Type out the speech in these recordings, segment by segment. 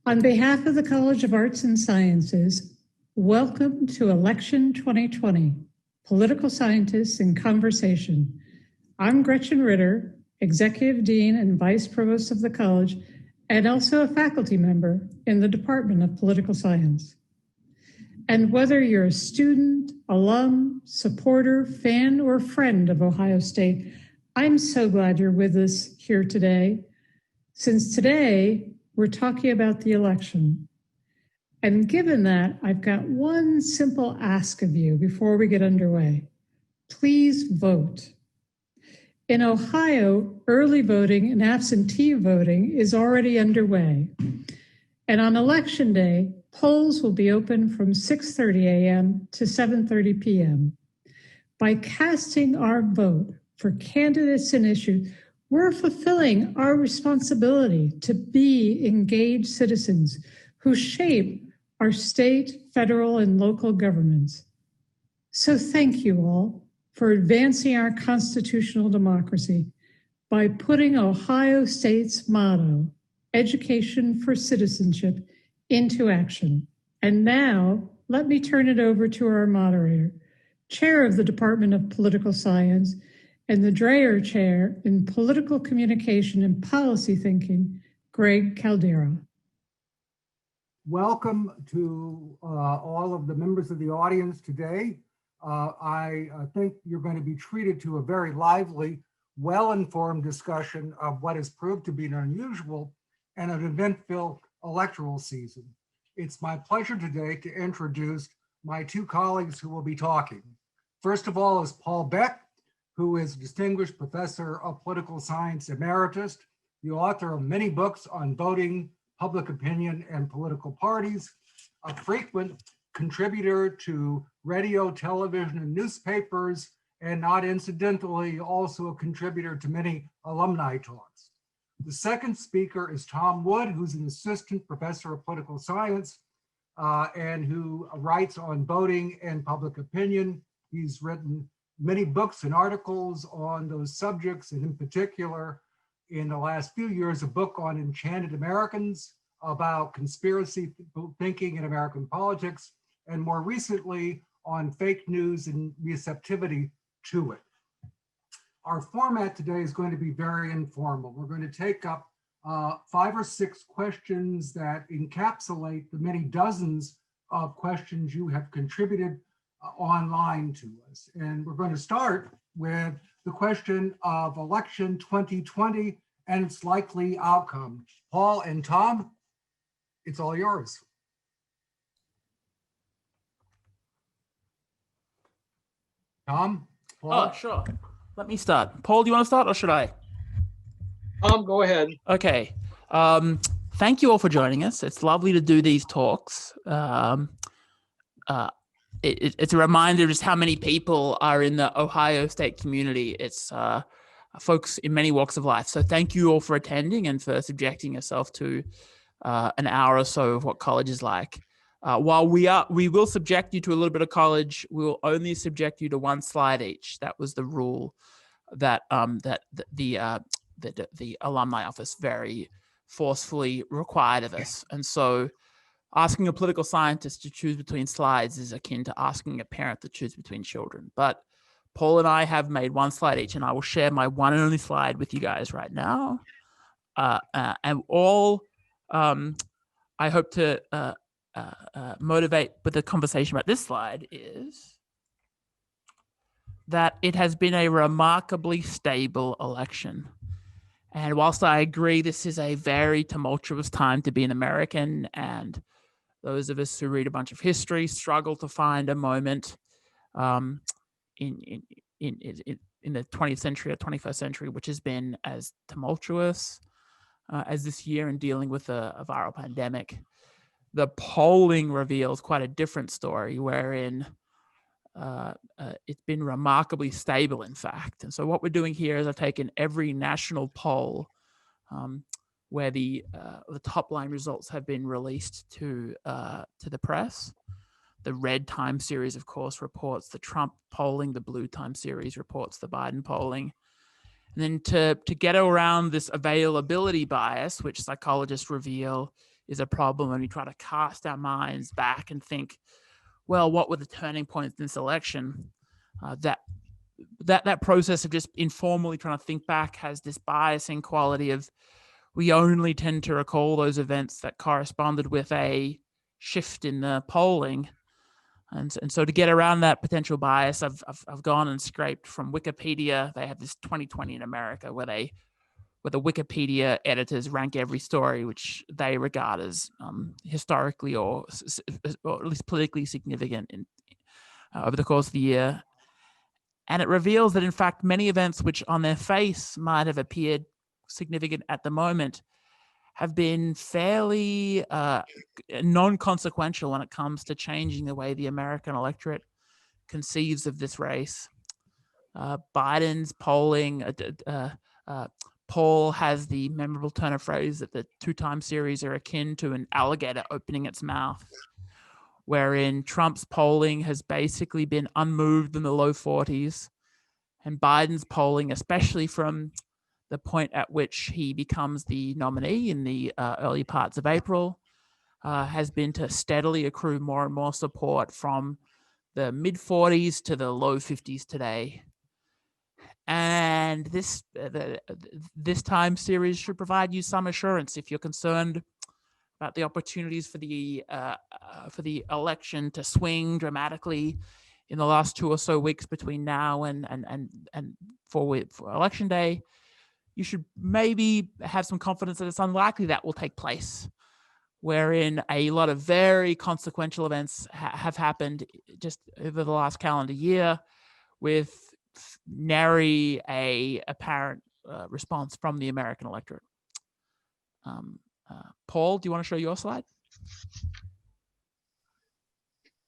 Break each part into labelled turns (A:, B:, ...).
A: On behalf of the College of Arts and Sciences, welcome to Election 2020, Political Scientists in Conversation. I'm Gretchen Ritter, Executive Dean and Vice Provost of the College, and also a faculty member in the Department of Political Science. And whether you're a student, alum, supporter, fan, or friend of Ohio State, I'm so glad you're with us here today, since today we're talking about the election. And given that, I've got one simple ask of you before we get underway. Please vote. In Ohio, early voting and absentee voting is already underway. And on election day, polls will be open from 6:30 a.m. to 7:30 p.m. By casting our vote for candidates and issues, we're fulfilling our responsibility to be engaged citizens who shape our state, federal, and local governments. So thank you all for advancing our constitutional democracy by putting Ohio State's motto, education for citizenship, into action. And now, let me turn it over to our moderator, Chair of the Department of Political Science, and the Dreher Chair in Political Communication and Policy Thinking, Greg Caldeira.
B: Welcome to all of the members of the audience today. I think you're going to be treated to a very lively, well-informed discussion of what has proved to be an unusual and an event-filled electoral season. It's my pleasure today to introduce my two colleagues who will be talking. First of all is Paul Beck, who is Distinguished Professor of Political Science Emeritus, the author of many books on voting, public opinion, and political parties, a frequent contributor to radio, television, and newspapers, and not incidentally, also a contributor to many alumni talks. The second speaker is Tom Wood, who's an Assistant Professor of Political Science and who writes on voting and public opinion. He's written many books and articles on those subjects, and in particular, in the last few years, a book on Enchanted Americans about conspiracy thinking in American politics, and more recently on fake news and receptivity to it. Our format today is going to be very informal. We're going to take up 5 or 6 questions that encapsulate the many dozens of questions you have contributed online to us. And we're going to start with the question of election 2020 and its likely outcome. Paul and Tom, it's all yours. Tom? Paul?
C: Oh, sure. Let me start. Paul, do you want to start or should I?
D: Go ahead.
C: Okay. Thank you all for joining us. It's lovely to do these talks. It's a reminder of just how many people are in the Ohio State community. It's folks in many walks of life. So thank you all for attending and for subjecting yourself to an hour or so of what college is like. While we will subject you to a little bit of college, we will only subject you to 1 slide each. That was the rule that the alumni office very forcefully required of us. And so asking a political scientist to choose between slides is akin to asking a parent to choose between children. But Paul and I have made 1 slide each, and I will share my one and only slide with you guys right now. And all I hope to motivate with the conversation about this slide is that it has been a remarkably stable election. And whilst I agree this is a very tumultuous time to be an American, and those of us who read a bunch of history struggle to find a moment in the 20th century or 21st century which has been as tumultuous as this year in dealing with a viral pandemic, the polling reveals quite a different story, wherein it's been remarkably stable, in fact. And so what we're doing here is I've taken every national poll where the top line results have been released to the press. The red time series, of course, reports the Trump polling. The blue time series reports the Biden polling. And then to get around this availability bias, which psychologists reveal is a problem when we try to cast our minds back and think, well, what were the turning points in this election? That process of just informally trying to think back has this biasing quality of we only tend to recall those events that corresponded with a shift in the polling. And so to get around that potential bias, I've gone and scraped from Wikipedia. They have this 2020 in America where the Wikipedia editors rank every story which they regard as historically or at least politically significant over the course of the year. And it reveals that, in fact, many events which on their face might have appeared significant at the moment have been fairly non-consequential when it comes to changing the way the American electorate conceives of this race. Biden's polling, poll has the memorable turn of phrase that the two-time series are akin to an alligator opening its mouth, wherein Trump's polling has basically been unmoved in the low 40s, and Biden's polling, especially from the point at which he becomes the nominee in the early parts of April, has been to steadily accrue more and more support from the mid-40s to the low 50s today. And this time series should provide you some assurance if you're concerned about the opportunities for the election to swing dramatically in the last 2 or so weeks between now and for election day. You should maybe have some confidence that it's unlikely that will take place, wherein a lot of very consequential events have happened just over the last calendar year with nary a apparent response from the American electorate. Paul, do you want to show your slide?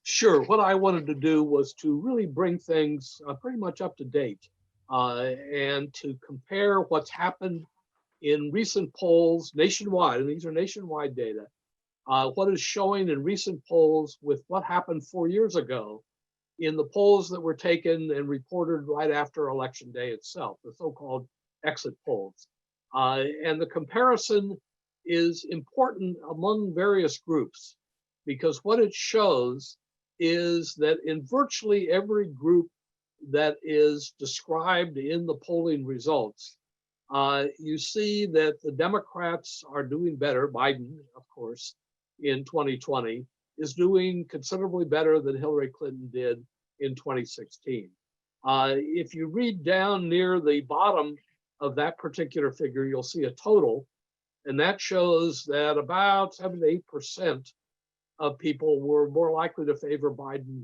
D: Sure. What I wanted to do was to really bring things pretty much up to date and to compare what's happened in recent polls nationwide, and these are nationwide data, what is showing in recent polls with what happened 4 years ago in the polls that were taken and reported right after Election Day itself, the so-called exit polls. And the comparison is important among various groups because what it shows is that in virtually every group that is described in the polling results, you see that the Democrats are doing better. Biden, of course, in 2020 is doing considerably better than Hillary Clinton did in 2016. If you read down near the bottom of that particular figure, you'll see a total, and that shows that about 7 to 8% of people were more likely to favor Biden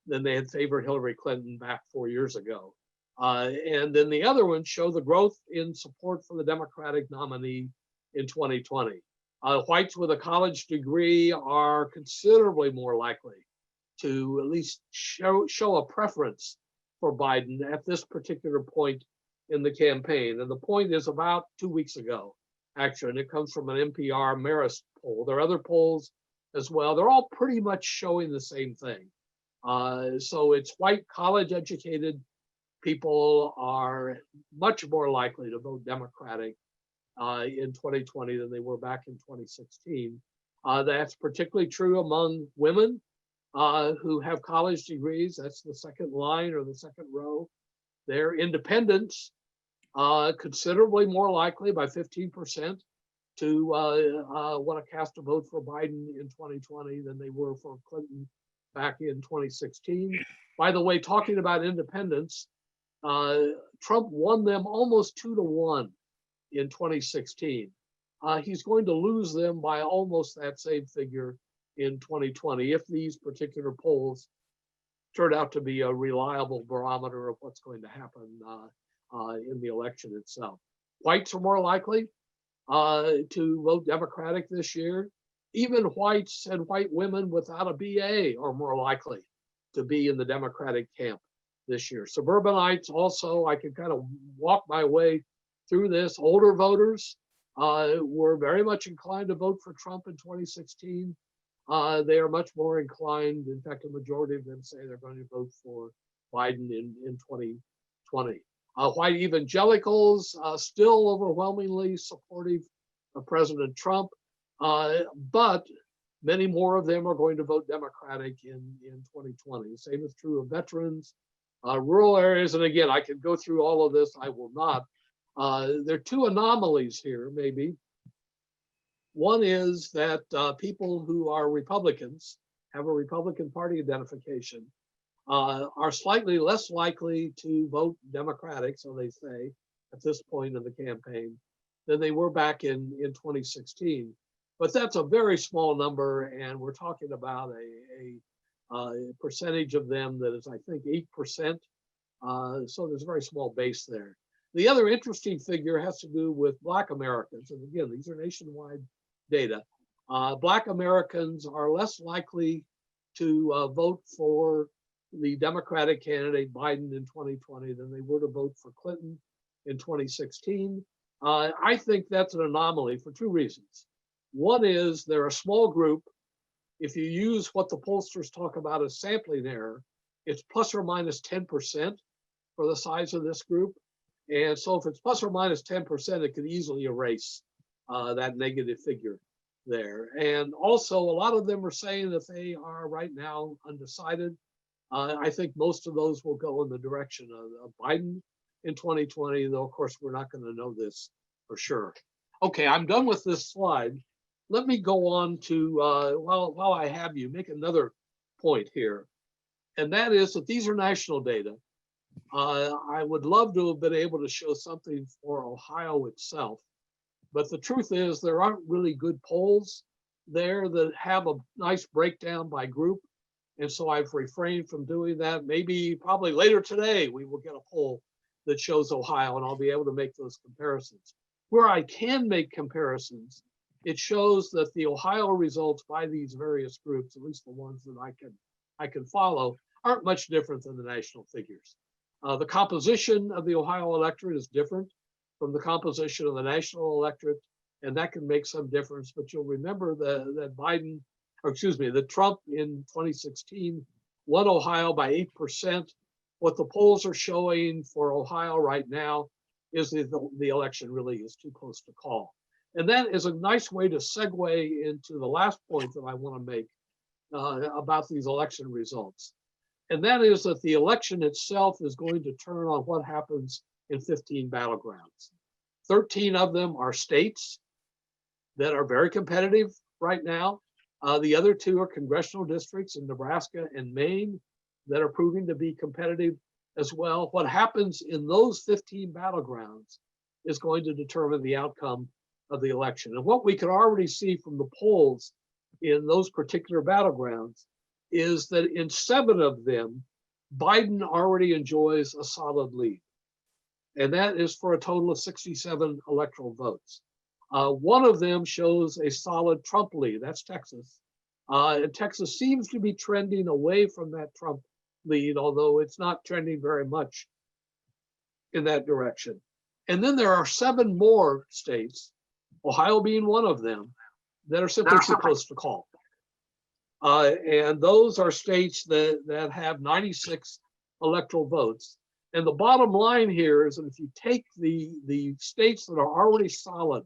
D: than they had favored Hillary Clinton back 4 years ago. And then the other ones show the growth in support for the Democratic nominee in 2020. Whites with a college degree are considerably more likely to at least show a preference for Biden at this particular point in the campaign. And the point is about 2 weeks ago, actually, and it comes from an NPR Marist poll. There are other polls as well. They're all pretty much showing the same thing. So it's white college-educated people are much more likely to vote Democratic in 2020 than they were back in 2016. That's particularly true among women who have college degrees. That's the second line or the second row. They're independents, considerably more likely by 15% to want to cast a vote for Biden in 2020 than they were for Clinton back in 2016. By the way, talking about independents, Trump won them almost 2-1 in 2016. He's going to lose them by almost that same figure in 2020 if these particular polls turn out to be a reliable barometer of what's going to happen in the election itself. Whites are more likely to vote Democratic this year. Even whites and white women without a BA are more likely to be in the Democratic camp this year. Suburbanites also, I can kind of walk my way through this. Older voters were very much inclined to vote for Trump in 2016. They are much more inclined, in fact, a majority of them say they're going to vote for Biden in 2020. White evangelicals still overwhelmingly supportive of President Trump. But many more of them are going to vote Democratic in 2020. Same is true of veterans, rural areas. And again, I could go through all of this. I will not. There are two anomalies here, maybe. One is that people who are Republicans, have a Republican Party identification, are slightly less likely to vote Democratic, so they say, at this point in the campaign, than they were back in 2016. But that's a very small number, and we're talking about a percentage of them that is, I think, 8%. So there's a very small base there. The other interesting figure has to do with Black Americans. And again, these are nationwide data. Black Americans are less likely to vote for the Democratic candidate Biden in 2020 than they were to vote for Clinton in 2016. I think that's an anomaly for two reasons. One is they're a small group. If you use what the pollsters talk about as sampling error, it's plus or minus 10% for the size of this group. And so if it's plus or minus 10%, it could easily erase that negative figure there. And also, a lot of them are saying that they are right now undecided. I think most of those will go in the direction of Biden in 2020, though, of course, we're not going to know this for sure. Okay, I'm done with this slide. Let me go on to, while I have you, make another point here. And that is that these are national data. I would love to have been able to show something for Ohio itself. But the truth is there aren't really good polls there that have a nice breakdown by group. And so I've refrained from doing that. Maybe probably later today, we will get a poll that shows Ohio and I'll be able to make those comparisons. Where I can make comparisons, it shows that the Ohio results by these various groups, at least the ones that I can follow, aren't much different than the national figures. The composition of the Ohio electorate is different from the composition of the national electorate, and that can make some difference. But you'll remember that Biden, or excuse me, that Trump in 2016 won Ohio by 8%. What the polls are showing for Ohio right now is that the election really is too close to call. And that is a nice way to segue into the last point that I want to make about these election results. And that is that the election itself is going to turn on what happens in 15 battlegrounds. 13 of them are states that are very competitive right now. The other two are congressional districts in Nebraska and Maine that are proving to be competitive as well. What happens in those 15 battlegrounds is going to determine the outcome of the election. And what we can already see from the polls in those particular battlegrounds is that in 7 of them, Biden already enjoys a solid lead. And that is for a total of 67 electoral votes. One of them shows a solid Trump lead, that's Texas. And Texas seems to be trending away from that Trump lead, although it's not trending very much in that direction. And then there are 7 more states, Ohio being one of them, that are simply too close to call. And those are states that have 96 electoral votes. And the bottom line here is that if you take the states that are already solid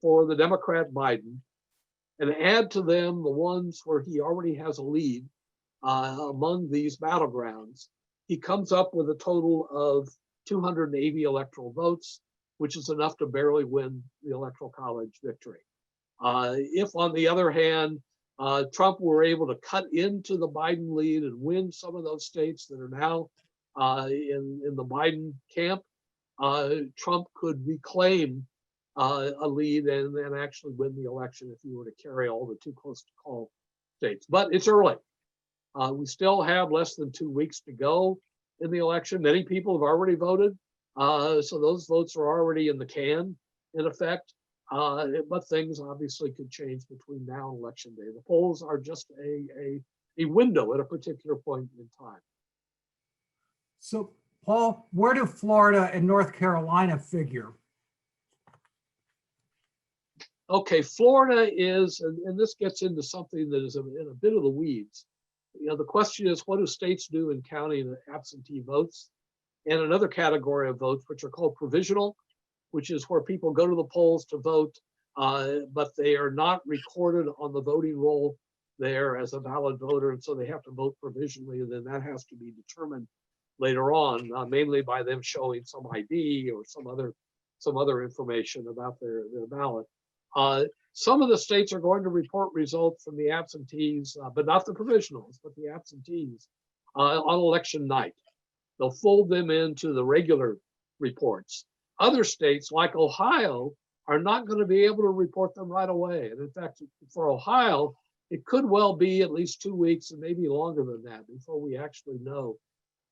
D: for the Democrat Biden and add to them the ones where he already has a lead among these battlegrounds, he comes up with a total of 280 electoral votes, which is enough to barely win the Electoral College victory. If, on the other hand, Trump were able to cut into the Biden lead and win some of those states that are now in the Biden camp, Trump could reclaim a lead and then actually win the election if he were to carry all the too close to call states. But it's early. We still have less than 2 weeks to go in the election. Many people have already voted. So those votes are already in the can, in effect. But things obviously could change between now and election day. The polls are just a window at a particular point in time.
B: So, Paul, where do Florida and North Carolina figure?
D: Okay, Florida is, and this gets into something that is in a bit of the weeds. You know, the question is, what do states do in counting absentee votes? And another category of votes, which are called provisional, which is where people go to the polls to vote but they are not recorded on the voting roll there as a valid voter, and so they have to vote provisionally, and then that has to be determined later on, mainly by them showing some ID or some other information about their ballot. Some of the states are going to report results from the absentees, but not the provisionals, but the absentees on election night. They'll fold them into the regular reports. Other states, like Ohio, are not going to be able to report them right away. And in fact, for Ohio, it could well be at least 2 weeks and maybe longer than that before we actually know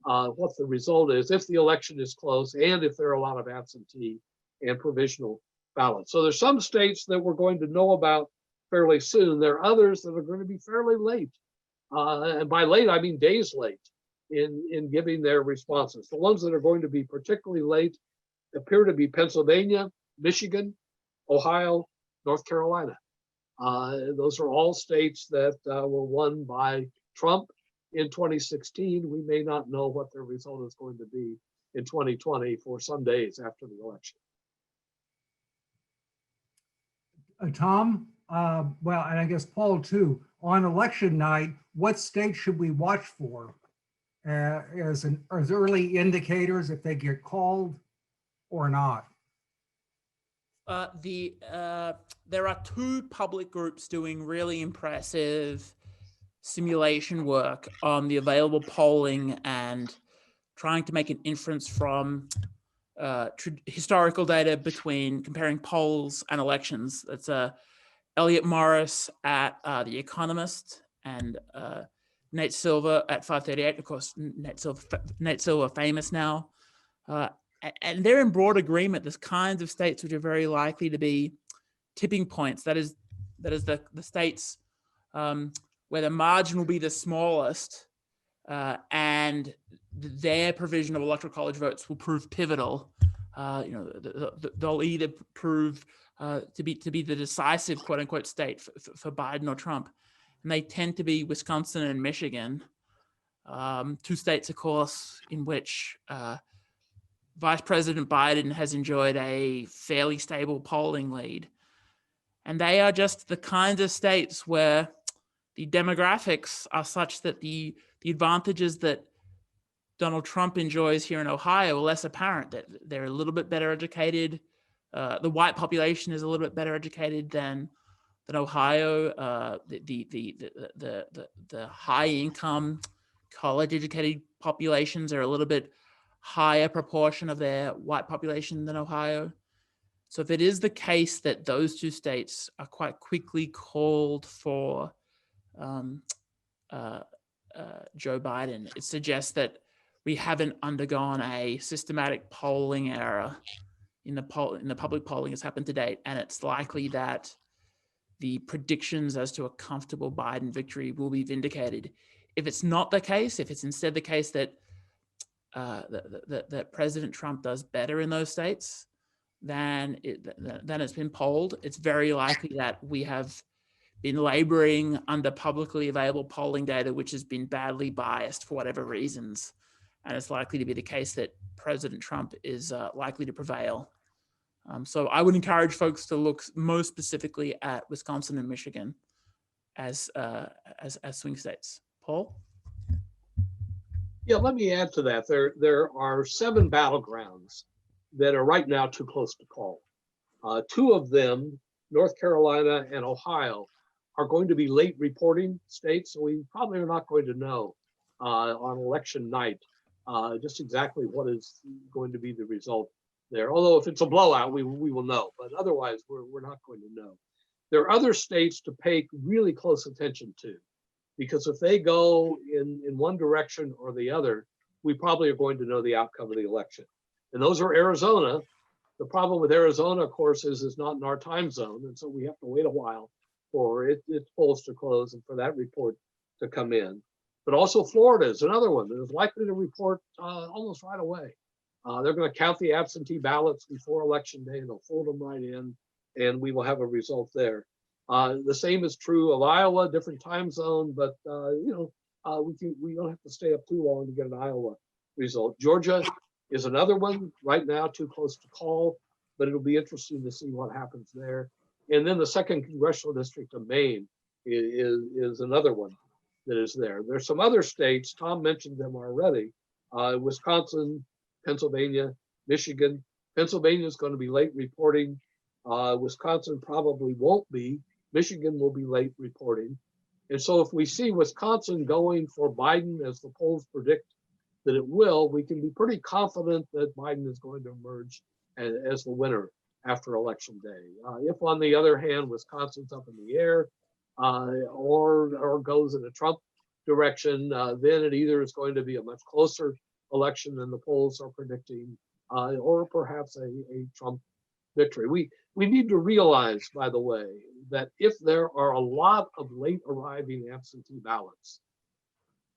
D: what the result is, if the election is close and if there are a lot of absentee and provisional ballots. So there's some states that we're going to know about fairly soon. There are others that are going to be fairly late. And by late, I mean days late in giving their responses. The ones that are going to be particularly late appear to be Pennsylvania, Michigan, Ohio, North Carolina. Those are all states that were won by Trump in 2016. We may not know what their result is going to be in 2020 for some days after the election.
B: Tom, well, and I guess Paul too, on election night, what state should we watch for as early indicators if they get called or not?
C: There are two public groups doing really impressive simulation work on the available polling and trying to make an inference from historical data between comparing polls and elections. That's Elliot Morris at The Economist and Nate Silver at 538. Of course, Nate Silver famous now. And they're in broad agreement. There's kinds of states which are very likely to be tipping points. That is the states where the margin will be the smallest, and their provision of electoral college votes will prove pivotal. They'll either prove to be the decisive quote unquote state for Biden or Trump, and they tend to be Wisconsin and Michigan, two states, of course, in which Vice President Biden has enjoyed a fairly stable polling lead. And they are just the kinds of states where the demographics are such that the advantages that Donald Trump enjoys here in Ohio are less apparent. That they're a little bit better educated. The white population is a little bit better educated than Ohio. The high income college educated populations are a little bit higher proportion of their white population than Ohio. So if it is the case that those two states are quite quickly called for Joe Biden, it suggests that we haven't undergone a systematic polling error in the public polling that's happened to date, and it's likely that the predictions as to a comfortable Biden victory will be vindicated. If it's not the case, if it's instead the case that that President Trump does better in those states than it's been polled, it's very likely that we have been laboring under publicly available polling data, which has been badly biased for whatever reasons. And it's likely to be the case that President Trump is likely to prevail. So I would encourage folks to look most specifically at Wisconsin and Michigan as swing states. Paul?
D: Yeah, let me add to that. There are 7 battlegrounds that are right now too close to call. 2 of them, North Carolina and Ohio, are going to be late reporting states, so we probably are not going to know on election night just exactly what is going to be the result there. Although if it's a blowout, we will know, but otherwise we're not going to know. There are other states to pay really close attention to, because if they go in one direction or the other, we probably are going to know the outcome of the election. And those are Arizona. The problem with Arizona, of course, is it's not in our time zone. And so we have to wait a while for its polls to close and for that report to come in. But also Florida is another one that is likely to report almost right away. They're going to count the absentee ballots before election day, and they'll fold them right in, and we will have a result there. The same is true of Iowa, different time zone, but we don't have to stay up too long to get an Iowa result. Georgia is another one right now too close to call, but it'll be interesting to see what happens there. And then the second congressional district of Maine is another one that is there. There's some other states, Tom mentioned them already, Wisconsin, Pennsylvania, Michigan. Pennsylvania is going to be late reporting. Wisconsin probably won't be. Michigan will be late reporting. And so if we see Wisconsin going for Biden, as the polls predict that it will, we can be pretty confident that Biden is going to emerge as the winner after Election Day. If, on the other hand, Wisconsin's up in the air or goes in a Trump direction, then it either is going to be a much closer election than the polls are predicting, or perhaps a Trump victory. We need to realize, by the way, that if there are a lot of late arriving absentee ballots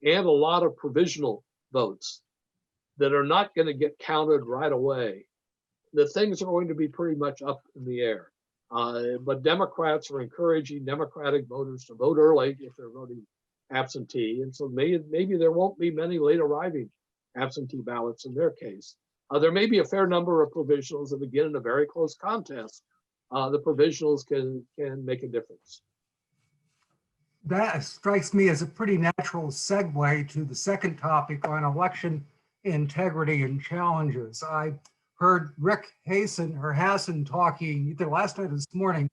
D: and a lot of provisional votes that are not going to get counted right away, that things are going to be pretty much up in the air. But Democrats are encouraging Democratic voters to vote early if they're voting absentee. And so maybe there won't be many late arriving absentee ballots in their case. There may be a fair number of provisionals, and again, in a very close contest, the provisionals can make a difference.
B: That strikes me as a pretty natural segue to the second topic on election integrity and challenges. I heard Rick Hassan talking either last night or this morning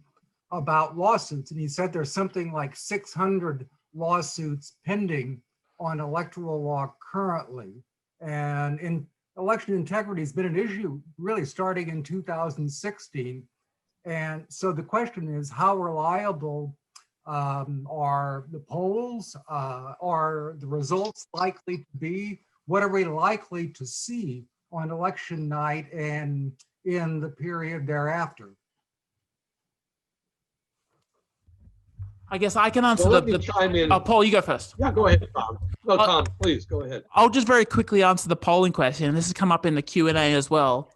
B: about lawsuits, and he said there's something like 600 lawsuits pending on electoral law currently. And in election integrity has been an issue really starting in 2016. And so the question is, how reliable are the polls? Are the results likely to be? What are we likely to see on election night and in the period thereafter?
C: I guess I can answer
D: chime in.
C: Oh, Paul, you go first.
D: Yeah, go ahead, Tom. No, Tom, please go ahead.
C: I'll just very quickly answer the polling question, and this has come up in the Q&A as well.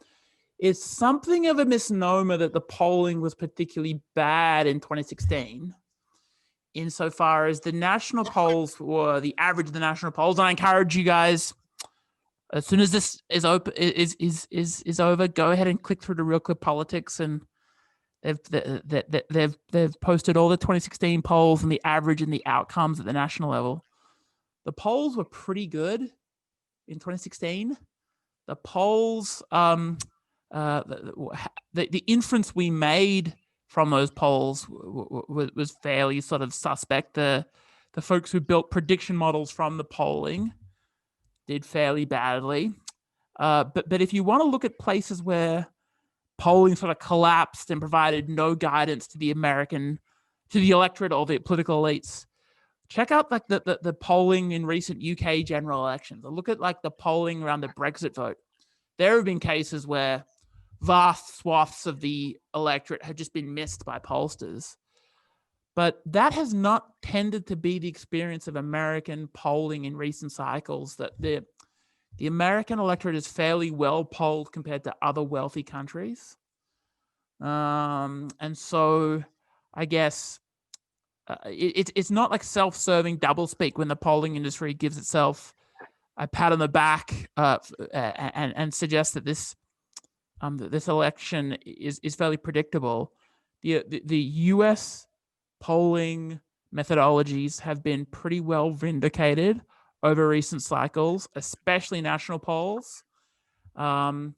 C: It's something of a misnomer that the polling was particularly bad in 2016, insofar as the national polls were the average of the national polls. And I encourage you guys, as soon as this is open, is over, go ahead and click through to Real Clear Politics, and they've posted all the 2016 polls and the average and the outcomes at the national level. The polls were pretty good in 2016. The polls, the inference we made from those polls was fairly sort of suspect. The folks who built prediction models from the polling did fairly badly. But if you want to look at places where polling sort of collapsed and provided no guidance to the electorate or the political elites, check out like the polling in recent UK general elections. Look at like the polling around the Brexit vote. There have been cases where vast swaths of the electorate have just been missed by pollsters. But that has not tended to be the experience of American polling in recent cycles, that the American electorate is fairly well polled compared to other wealthy countries. And so I guess it's not like self-serving doublespeak when the polling industry gives itself a pat on the back and suggests that this election is fairly predictable. The U.S. polling methodologies have been pretty well vindicated over recent cycles, especially national polls. And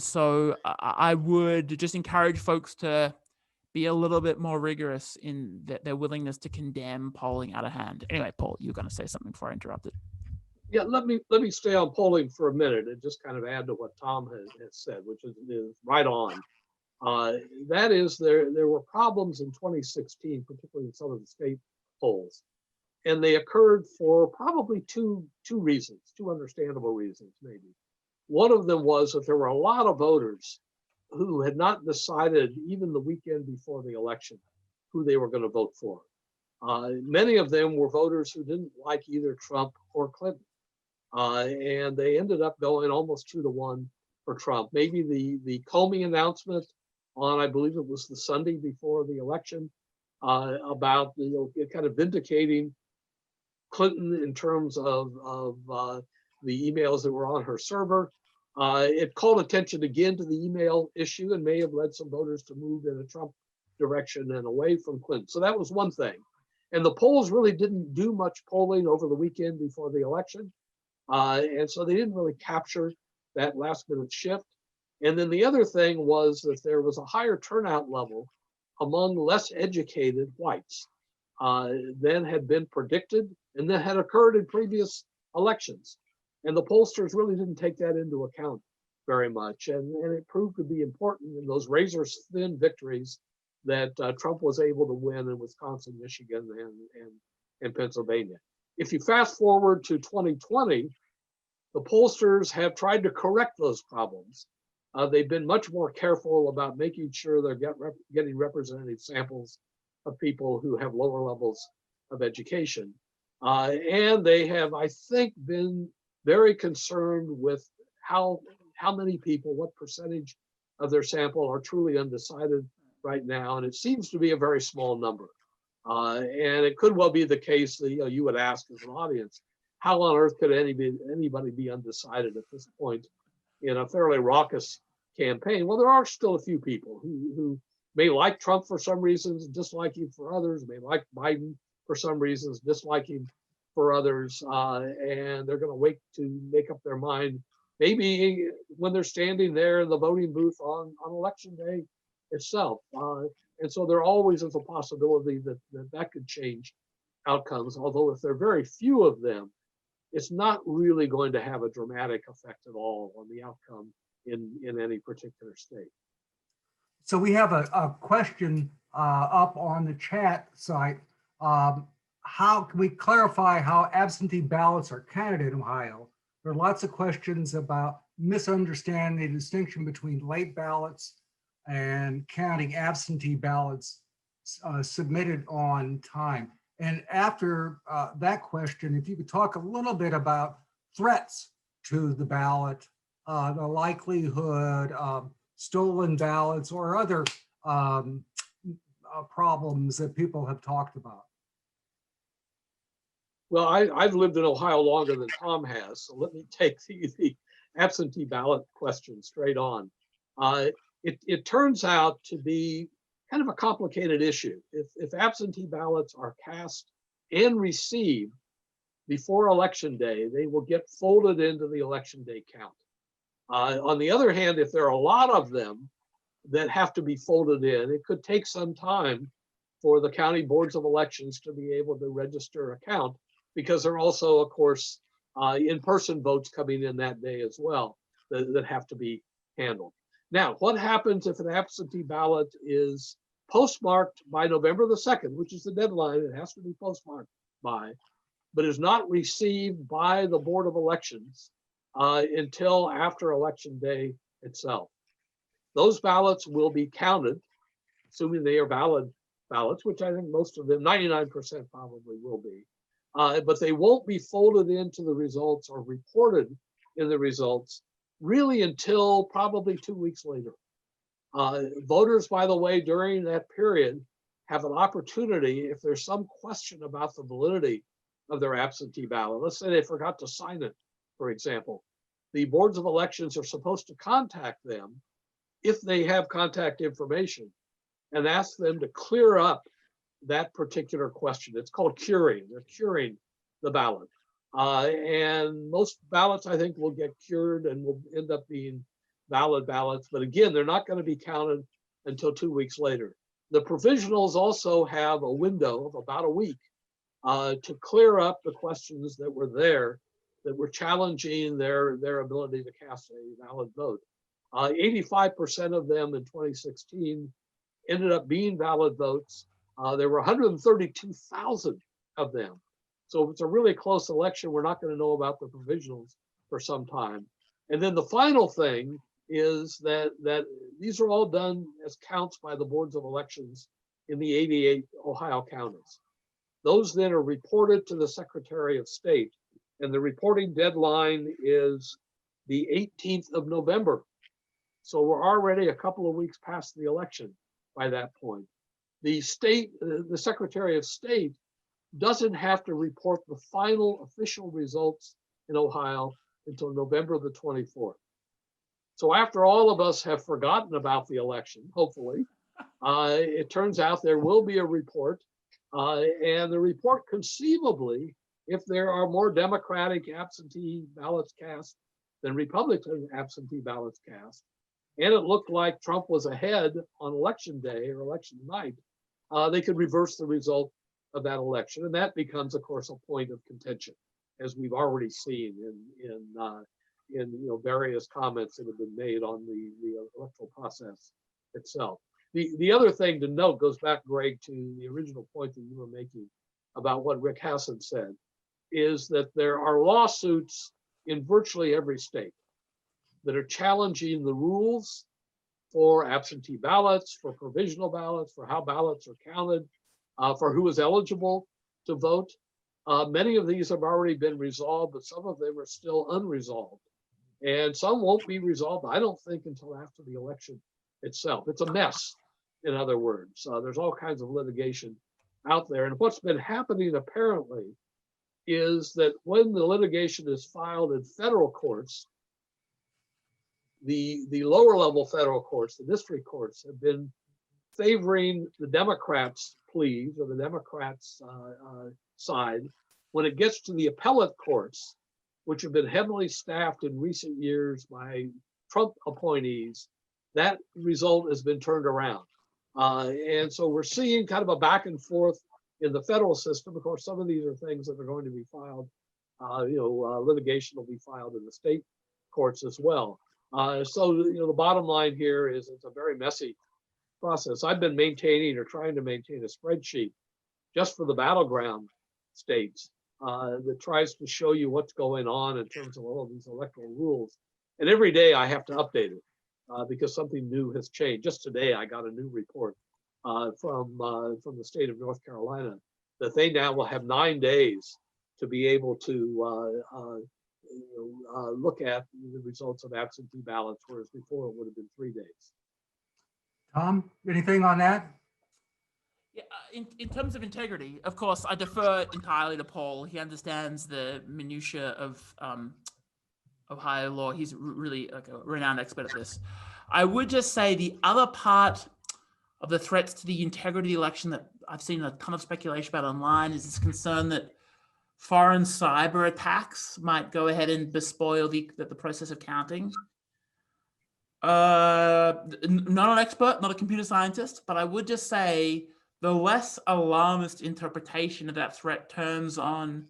C: so I would just encourage folks to be a little bit more rigorous in their willingness to condemn polling out of hand. Anyway, Paul, you were going to say something before I interrupted.
D: Yeah, let me stay on polling for a minute and just kind of add to what Tom has said, which is right on. That is, there were problems in 2016, particularly in some of the state polls, and they occurred for probably two reasons, two understandable reasons, maybe. One of them was that there were a lot of voters who had not decided, even the weekend before the election, who they were going to vote for. Many of them were voters who didn't like either Trump or Clinton. And they ended up going almost 2-1 for Trump. Maybe the Comey announcement on, I believe it was the Sunday before the election, about kind of vindicating Clinton in terms of the emails that were on her server, It called attention again to the email issue and may have led some voters to move in a Trump direction and away from Clinton. So that was one thing. And the polls really didn't do much polling over the weekend before the election. And so they didn't really capture that last minute shift. And then the other thing was that there was a higher turnout level among less educated whites than had been predicted and that had occurred in previous elections. And the pollsters really didn't take that into account very much. And it proved to be important in those razor thin victories that Trump was able to win in Wisconsin, Michigan, and Pennsylvania. If you fast forward to 2020, the pollsters have tried to correct those problems. They've been much more careful about making sure they're getting representative samples of people who have lower levels of education. And they have, I think, been very concerned with how many people, what percentage of their sample are truly undecided right now. And it seems to be a very small number. And it could well be the case that you would ask as an audience, how on earth could anybody be undecided at this point in a fairly raucous campaign? Well, there are still a few people who may like Trump for some reasons, dislike him for others, may like Biden for some reasons, dislike him for others, and they're going to wait to make up their mind, maybe when they're standing there in the voting booth on election day itself. And so there always is a possibility that could change outcomes, although if there are very few of them, it's not really going to have a dramatic effect at all on the outcome in any particular state.
B: So we have a question up on the chat site. How can we clarify how absentee ballots are counted in Ohio? There are lots of questions about misunderstanding the distinction between late ballots and counting absentee ballots submitted on time. And after that question, if you could talk a little bit about threats to the ballot, the likelihood of stolen ballots or other problems that people have talked about.
D: Well, I've lived in Ohio longer than Tom has, so let me take the absentee ballot question straight on. It turns out to be kind of a complicated issue. If absentee ballots are cast and received before election day, they will get folded into the election day count. On the other hand, if there are a lot of them that have to be folded in, it could take some time for the county boards of elections to be able to register a count, because there are also, of course, in-person votes coming in that day as well that have to be handled. Now, what happens if an absentee ballot is postmarked by November the 2nd, which is the deadline it has to be postmarked by, but is not received by the Board of Elections until after Election Day itself? Those ballots will be counted, assuming they are valid ballots, which I think most of them, 99% probably will be. But they won't be folded into the results or reported in the results really until probably 2 weeks later. Voters, by the way, during that period have an opportunity, if there's some question about the validity of their absentee ballot, let's say they forgot to sign it, for example, the boards of elections are supposed to contact them if they have contact information and ask them to clear up that particular question. It's called curing. They're curing the ballot. And most ballots, I think, will get cured and will end up being valid ballots. But again, they're not going to be counted until 2 weeks later. The provisionals also have a window of about a week to clear up the questions that were there that were challenging their ability to cast a valid vote. 85% of them in 2016 ended up being valid votes. There were 132,000 of them. So if it's a really close election, we're not going to know about the provisionals for some time. And then the final thing is that these are all done as counts by the boards of elections in the 88 Ohio counties. Those then are reported to the Secretary of State, and the reporting deadline is the 18th of November. So we're already a couple of weeks past the election by that point. The Secretary of State doesn't have to report the final official results in Ohio until November the 24th. So after all of us have forgotten about the election, hopefully, it turns out there will be a report. And the report conceivably, if there are more Democratic absentee ballots cast than Republican absentee ballots cast, and it looked like Trump was ahead on election day or election night, they could reverse the result of that election. And that becomes, of course, a point of contention, as we've already seen in various comments that have been made on the electoral process itself. The other thing to note goes back, Greg, to the original point that you were making about what Rick Hassan said, is that there are lawsuits in virtually every state that are challenging the rules for absentee ballots, for provisional ballots, for how ballots are counted, for who is eligible to vote. Many of these have already been resolved, but some of them are still unresolved. And some won't be resolved, I don't think, until after the election itself. It's a mess, in other words. There's all kinds of litigation out there. And what's been happening apparently is that when the litigation is filed in federal courts, the lower level federal courts, the district courts, have been favoring the Democrats' pleas or the Democrats' side. When it gets to the appellate courts, which have been heavily staffed in recent years by Trump appointees, that result has been turned around. And so we're seeing kind of a back and forth in the federal system. Of course, some of these are things that are going to be filed, litigation will be filed in the state courts as well. So the bottom line here is it's a very messy process. I've been maintaining or trying to maintain a spreadsheet just for the battleground states that tries to show you what's going on in terms of all of these electoral rules. And every day I have to update it because something new has changed. Just today I got a new report from the state of North Carolina that they now will have 9 days to be able to look at the results of absentee ballots, whereas before it would have been 3 days.
B: Tom, anything on that?
C: Yeah, in terms of integrity, of course, I defer entirely to Paul. He understands the minutiae of Ohio law. He's really like a renowned expert at this. I would just say the other part of the threats to the integrity of the election that I've seen a ton of speculation about online is this concern that foreign cyber attacks might go ahead and bespoil the process of counting. Not an expert, not a computer scientist, but I would just say the less alarmist interpretation of that threat turns on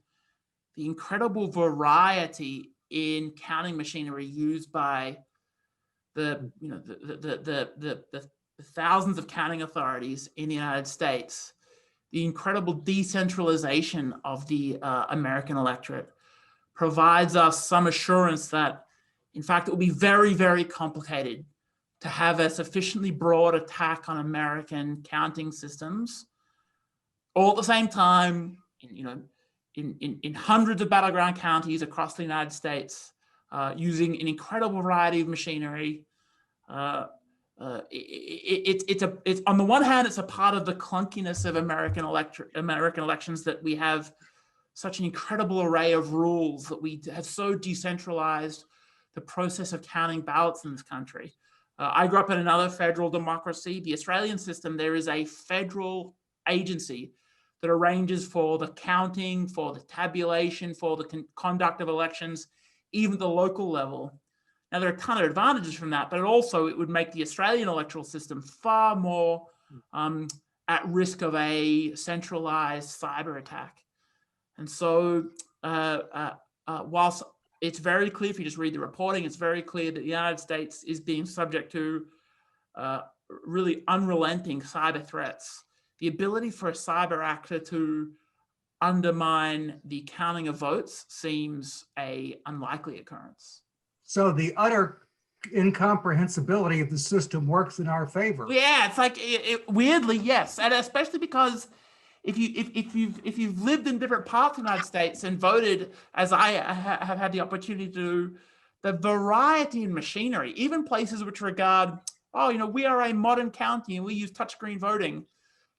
C: the incredible variety in counting machinery used by the thousands of counting authorities in the United States, the incredible decentralization of the American electorate provides us some assurance that, in fact, it will be very, very complicated to have a sufficiently broad attack on American counting systems, all at the same time, in hundreds of battleground counties across the United States, using an incredible variety of machinery. It's on the one hand, it's a part of the clunkiness of American elections that we have such an incredible array of rules, that we have so decentralized the process of counting ballots in this country. I grew up in another federal democracy, the Australian system. There is a federal agency that arranges for the counting, for the tabulation, for the conduct of elections, even at the local level. Now, there are a ton of advantages from that, but it would make the Australian electoral system far more at risk of a centralized cyber attack. And so whilst it's very clear, if you just read the reporting, it's very clear that the United States is being subject to really unrelenting cyber threats. The ability for a cyber actor to undermine the counting of votes seems an unlikely occurrence.
B: So the utter incomprehensibility of the system works in our favor.
C: Yeah, it's like weirdly, yes, and especially because if you've lived in different parts of the United States and voted, as I have had the opportunity to do, the variety in machinery, even places which regard, we are a modern county and we use touchscreen voting,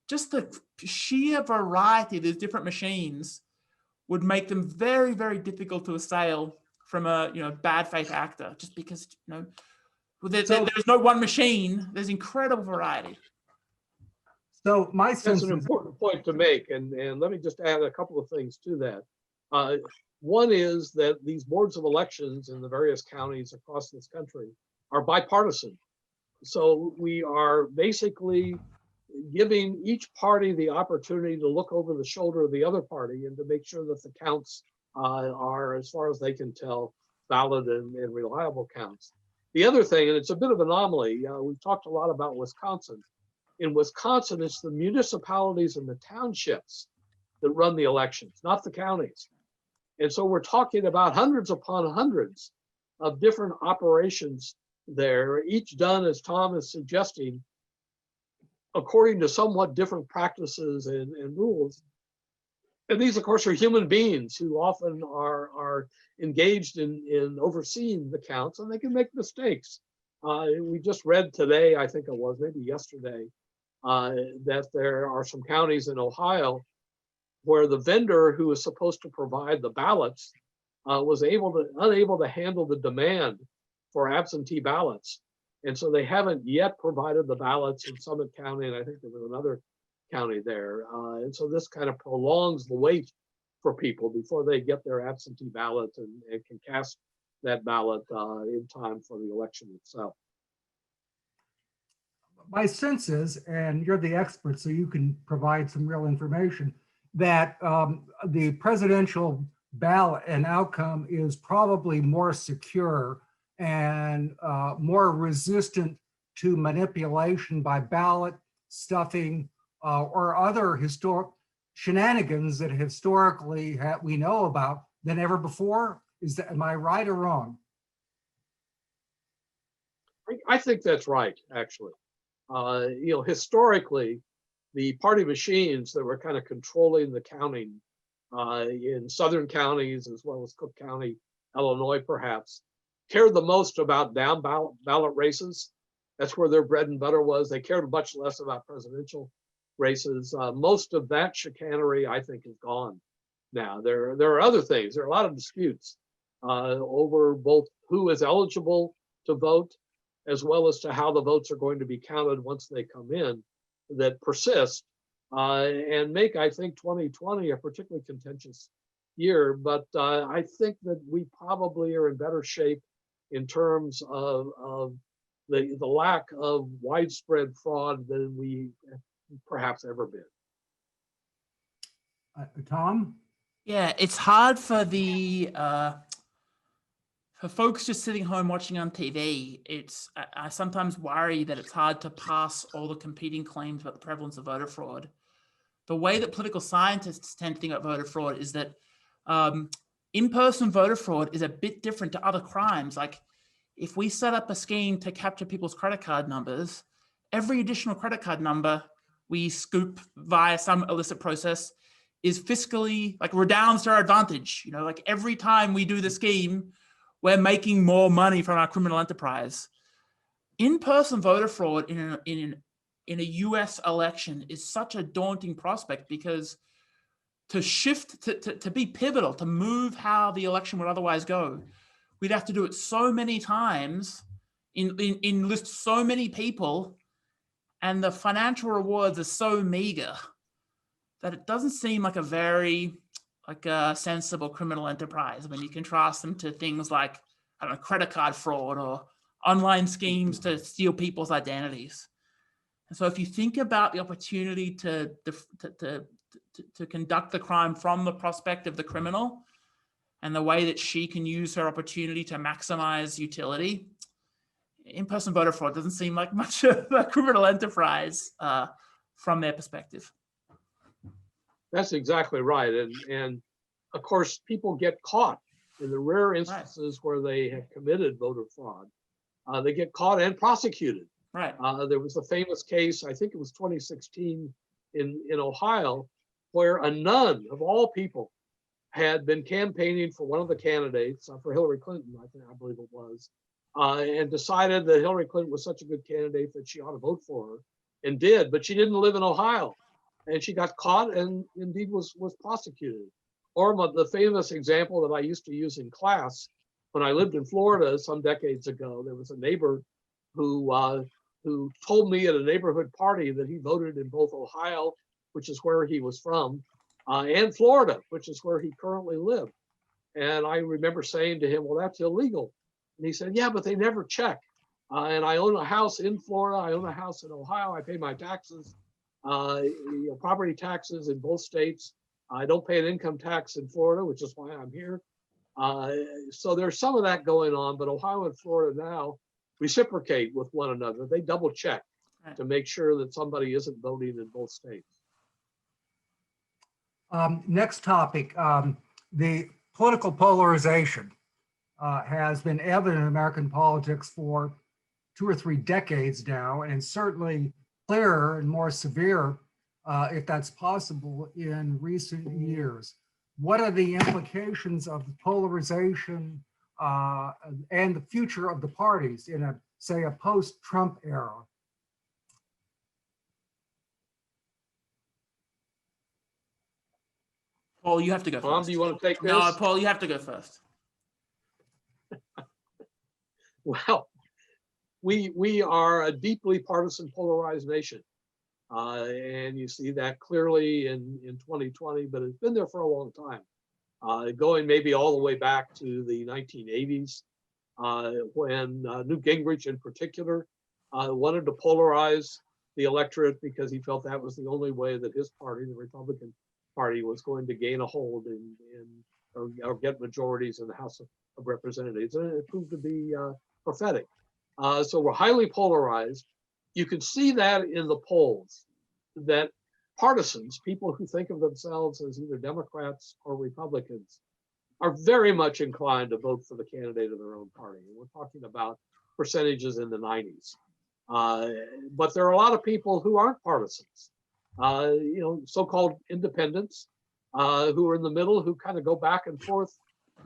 C: just the sheer variety of these different machines would make them very, very difficult to assail from a bad faith actor, just because There's no one machine. There's incredible variety.
B: So my sense
D: That's an
B: is,
D: important point to make, and let me just add a couple of things to that. One is that these boards of elections in the various counties across this country are bipartisan. So we are basically giving each party the opportunity to look over the shoulder of the other party and to make sure that the counts are, as far as they can tell, valid and reliable counts. The other thing, and it's a bit of an anomaly, we've talked a lot about Wisconsin. In Wisconsin, it's the municipalities and the townships that run the elections, not the counties. And so we're talking about hundreds upon hundreds of different operations there, each done, as Tom is suggesting, according to somewhat different practices and rules. And these, of course, are human beings who often are engaged in overseeing the counts, and they can make mistakes. We just read today, I think it was, maybe yesterday, that there are some counties in Ohio where the vendor who was supposed to provide the ballots was unable to handle the demand for absentee ballots. And so they haven't yet provided the ballots in Summit County, and I think there was another county there. And so this kind of prolongs the wait for people before they get their absentee ballot and can cast that ballot in time for the election itself.
B: my sense is, and you're the expert, so you can provide some real information, that the presidential ballot and outcome is probably more secure and more resistant to manipulation by ballot stuffing or other historic shenanigans that historically we know about than ever before. Am I right or wrong?
D: I think that's right, actually. Historically, the party machines that were kind of controlling the counting in southern counties as well as Cook County, Illinois, perhaps, cared the most about down ballot races. That's where their bread and butter was. They cared much less about presidential races. Most of that chicanery, I think, is gone now. There are other things. There are a lot of disputes over both who is eligible to vote as well as to how the votes are going to be counted once they come in that persist and make, I think, 2020 a particularly contentious year. But I think that we probably are in better shape in terms of the lack of widespread fraud than we perhaps ever been.
B: Tom?
C: Yeah, it's hard for for folks just sitting home watching on TV. I sometimes worry that it's hard to pass all the competing claims about the prevalence of voter fraud. The way that political scientists tend to think about voter fraud is that in-person voter fraud is a bit different to other crimes. Like if we set up a scheme to capture people's credit card numbers, every additional credit card number we scoop via some illicit process is fiscally, like, redounds to our advantage. Like every time we do the scheme, we're making more money from our criminal enterprise. In-person voter fraud in a US election is such a daunting prospect, because to shift, to be pivotal, to move how the election would otherwise go, we'd have to do it so many times, enlist so many people, and the financial rewards are so meager that it doesn't seem like a very sensible criminal enterprise. I mean, you contrast them to things like, I don't know, credit card fraud or online schemes to steal people's identities. And so if you think about the opportunity to conduct the crime from the prospect of the criminal and the way that she can use her opportunity to maximize utility, in-person voter fraud doesn't seem like much of a criminal enterprise from their perspective.
D: That's exactly right. And of course, people get caught in the rare instances where they have committed voter fraud. They get caught and prosecuted.
C: Right.
D: There was a famous case, I think it was 2016 in Ohio, where a nun of all people had been campaigning for one of the candidates, for Hillary Clinton, I believe it was, and decided that Hillary Clinton was such a good candidate that she ought to vote for her, and did, but she didn't live in Ohio. And she got caught and indeed was prosecuted. Or the famous example that I used to use in class when I lived in Florida some decades ago, there was a neighbor who told me at a neighborhood party that he voted in both Ohio, which is where he was from, and Florida, which is where he currently lived. And I remember saying to him, well, that's illegal. And he said, yeah, but they never check. And I own a house in Florida. I own a house in Ohio. I pay my taxes, property taxes in both states. I don't pay an income tax in Florida, which is why I'm here. So there's some of that going on, but Ohio and Florida now reciprocate with one another. They double check to make sure that somebody isn't voting in both states.
B: Next topic, the political polarization has been evident in American politics for 2 or 3 decades now, and certainly clearer and more severe, if that's possible, in recent years. What are the implications of the polarization and the future of the parties in say, a post-Trump era?
C: Paul, you have to go first.
D: Tom, do you want to take this?
C: No, Paul, you have to go first.
D: Well, we are a deeply partisan polarized nation. And you see that clearly in 2020, but it's been there for a long time. Going maybe all the way back to the 1980s, when Newt Gingrich in particular wanted to polarize the electorate because he felt that was the only way that his party, the Republican Party, was going to gain a hold or get majorities in the House of Representatives. And it proved to be prophetic. So we're highly polarized. You can see that in the polls, that partisans, people who think of themselves as either Democrats or Republicans, are very much inclined to vote for the candidate of their own party. And we're talking about percentages in the 90s. But there are a lot of people who aren't partisans, so-called independents, who are in the middle, who kind of go back and forth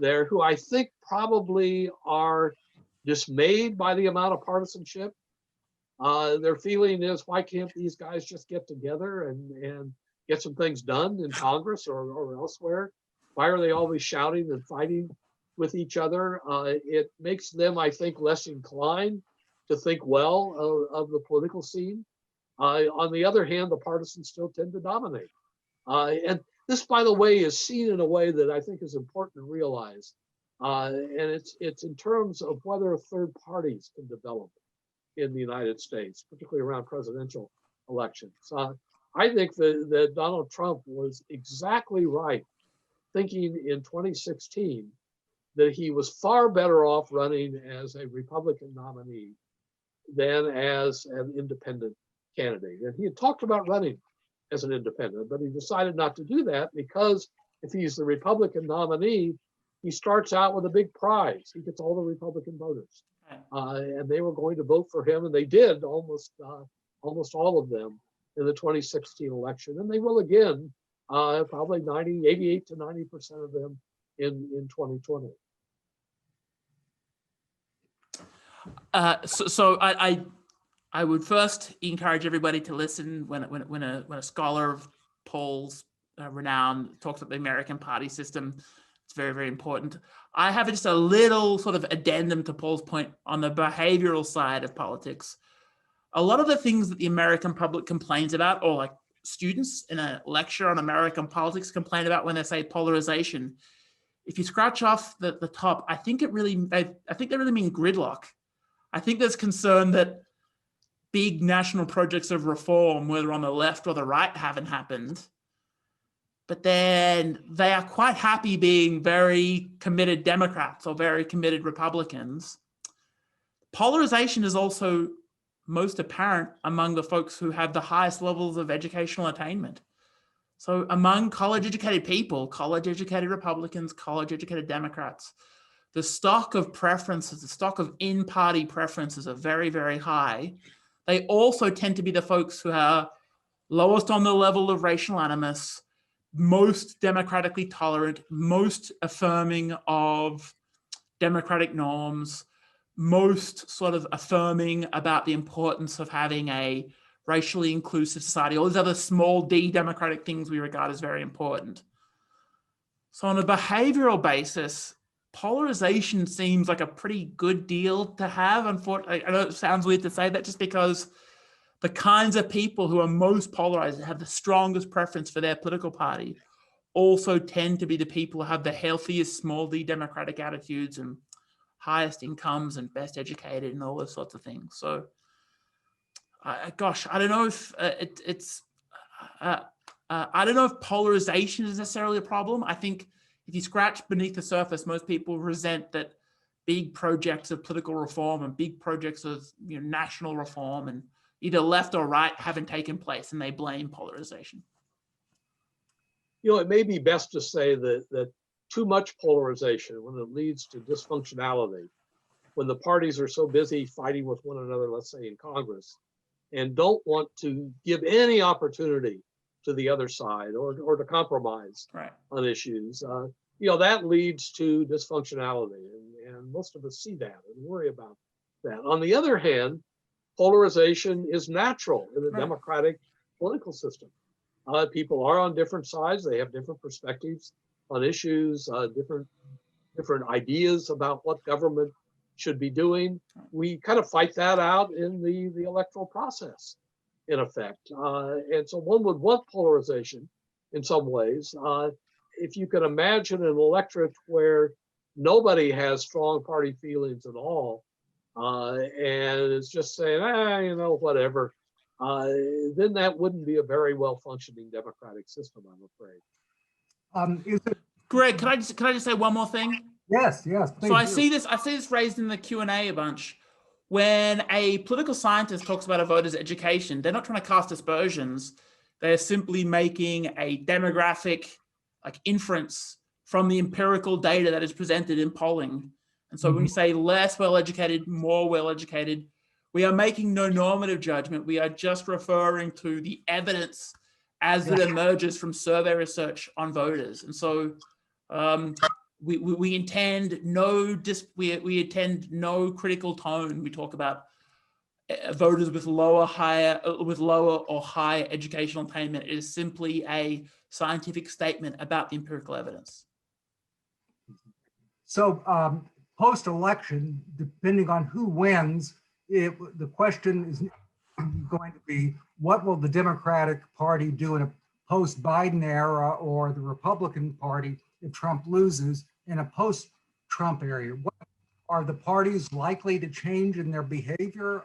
D: there, who I think probably are dismayed by the amount of partisanship. Their feeling is, why can't these guys just get together and get some things done in Congress or elsewhere? Why are they always shouting and fighting with each other? It makes them, I think, less inclined to think well of the political scene. On the other hand, the partisans still tend to dominate. And this, by the way, is seen in a way that I think is important to realize. And it's in terms of whether third parties can develop in the United States, particularly around presidential elections. I think that Donald Trump was exactly right, thinking in 2016 that he was far better off running as a Republican nominee than as an independent candidate. And he had talked about running as an independent, but he decided not to do that because if he's the Republican nominee, he starts out with a big prize. He gets all the Republican voters. And they were going to vote for him, and they did, almost all of them in the 2016 election. And they will again, probably 88 to 90% of them in 2020.
C: So I would first encourage everybody to listen when a scholar of polls, renown, talks about the American party system. It's very, very important. I have just a little sort of addendum to Paul's point on the behavioral side of politics. A lot of the things that the American public complains about, or like students in a lecture on American politics complain about when they say polarization, if you scratch off the top, I think they really mean gridlock. I think there's concern that big national projects of reform, whether on the left or the right, haven't happened. But then they are quite happy being very committed Democrats or very committed Republicans. Polarization is also most apparent among the folks who have the highest levels of educational attainment. So among college-educated people, college-educated Republicans, college-educated Democrats, the stock of preferences, the stock of in-party preferences are very, very high. They also tend to be the folks who are lowest on the level of racial animus, most democratically tolerant, most affirming of democratic norms, most sort of affirming about the importance of having a racially inclusive society, all these other small d democratic things we regard as very important. So on a behavioral basis, polarization seems like a pretty good deal to have. Unfortunately, I know it sounds weird to say that, just because the kinds of people who are most polarized and have the strongest preference for their political party also tend to be the people who have the healthiest small d democratic attitudes and highest incomes and best educated and all those sorts of things. So, gosh, I don't know if I don't know if polarization is necessarily a problem. I think if you scratch beneath the surface, most people resent that big projects of political reform and big projects of national reform and either left or right haven't taken place, and they blame polarization.
D: It may be best to say that too much polarization, when it leads to dysfunctionality, when the parties are so busy fighting with one another, let's say in Congress, and don't want to give any opportunity to the other side or to compromise on issues, that leads to dysfunctionality, and most of us see that and worry about that. On the other hand, polarization is natural in the democratic political system. People are on different sides; they have different perspectives on issues, different ideas about what government should be doing. We kind of fight that out in the electoral process, in effect. And so one would want polarization in some ways. If you can imagine an electorate where nobody has strong party feelings at all, and it's just saying, whatever, then that wouldn't be a very well-functioning democratic system, I'm afraid.
C: Greg, can I just say one more thing?
B: Yes, please.
C: So I see this raised in the Q&A a bunch. When a political scientist talks about a voter's education, they're not trying to cast aspersions. They're simply making a demographic inference from the empirical data that is presented in polling. And so when we say less well-educated, more well-educated, we are making no normative judgment. We are just referring to the evidence as it emerges from survey research on voters. And so we intend no critical tone. We talk about voters with lower or higher educational attainment. It is simply a scientific statement about the empirical evidence.
B: So post-election, depending on who wins, the question is going to be, what will the Democratic Party do in a post-Biden era, or the Republican Party if Trump loses in a post-Trump era? What are the parties likely to change in their behavior?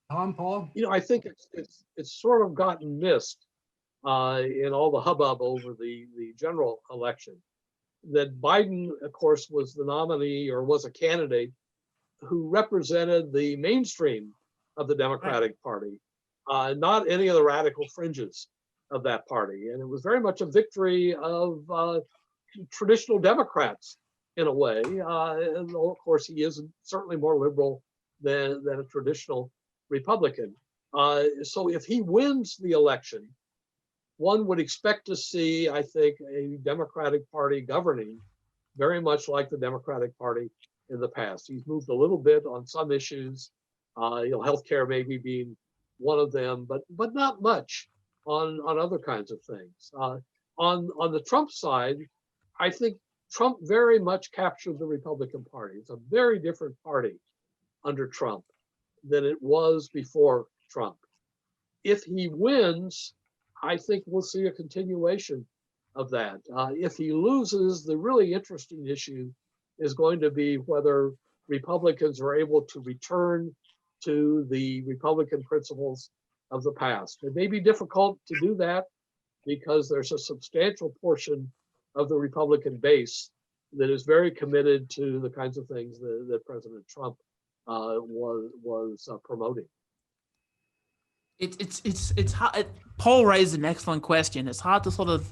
B: Tom, Paul?
D: I think it's sort of gotten missed in all the hubbub over the general election, that Biden, of course, was the nominee, or was a candidate who represented the mainstream of the Democratic Party, not any of the radical fringes of that party. And it was very much a victory of traditional Democrats in a way. And of course, he is certainly more liberal than a traditional Republican. So if he wins the election, one would expect to see, I think, a Democratic Party governing very much like the Democratic Party in the past. He's moved a little bit on some issues, healthcare maybe being one of them, but not much on other kinds of things. On the Trump side, I think Trump very much captured the Republican Party. It's a very different party under Trump than it was before Trump. If he wins, I think we'll see a continuation of that. If he loses, the really interesting issue is going to be whether Republicans are able to return to the Republican principles of the past. It may be difficult to do that because there's a substantial portion of the Republican base that is very committed to the kinds of things that President Trump was promoting.
C: It's hard. Paul raised an excellent question. It's hard to sort of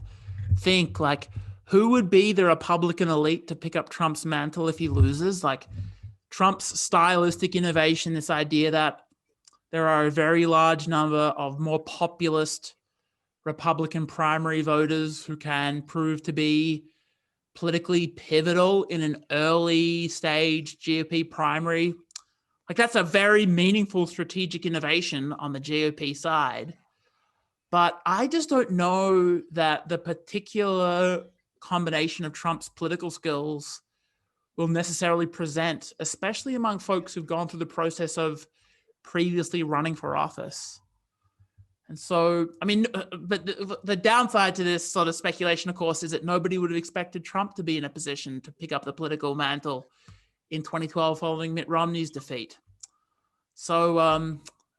C: think who would be the Republican elite to pick up Trump's mantle if he loses. Trump's stylistic innovation, this idea that there are a very large number of more populist Republican primary voters who can prove to be politically pivotal in an early stage GOP primary. That's a very meaningful strategic innovation on the GOP side. But I just don't know that the particular combination of Trump's political skills will necessarily present, especially among folks who've gone through the process of previously running for office. And so, I mean, but the downside to this sort of speculation, of course, is that nobody would have expected Trump to be in a position to pick up the political mantle in 2012 following Mitt Romney's defeat. So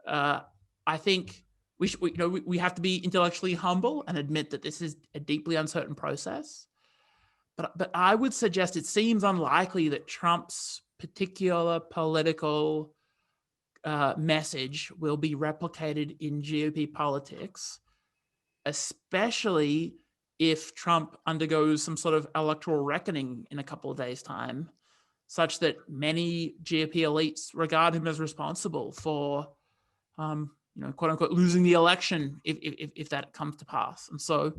C: I think we have to be intellectually humble and admit that this is a deeply uncertain process. But I would suggest it seems unlikely that Trump's particular political message will be replicated in GOP politics, especially if Trump undergoes some sort of electoral reckoning in a couple of days' time, such that many GOP elites regard him as responsible for, quote unquote, losing the election if that comes to pass. And so,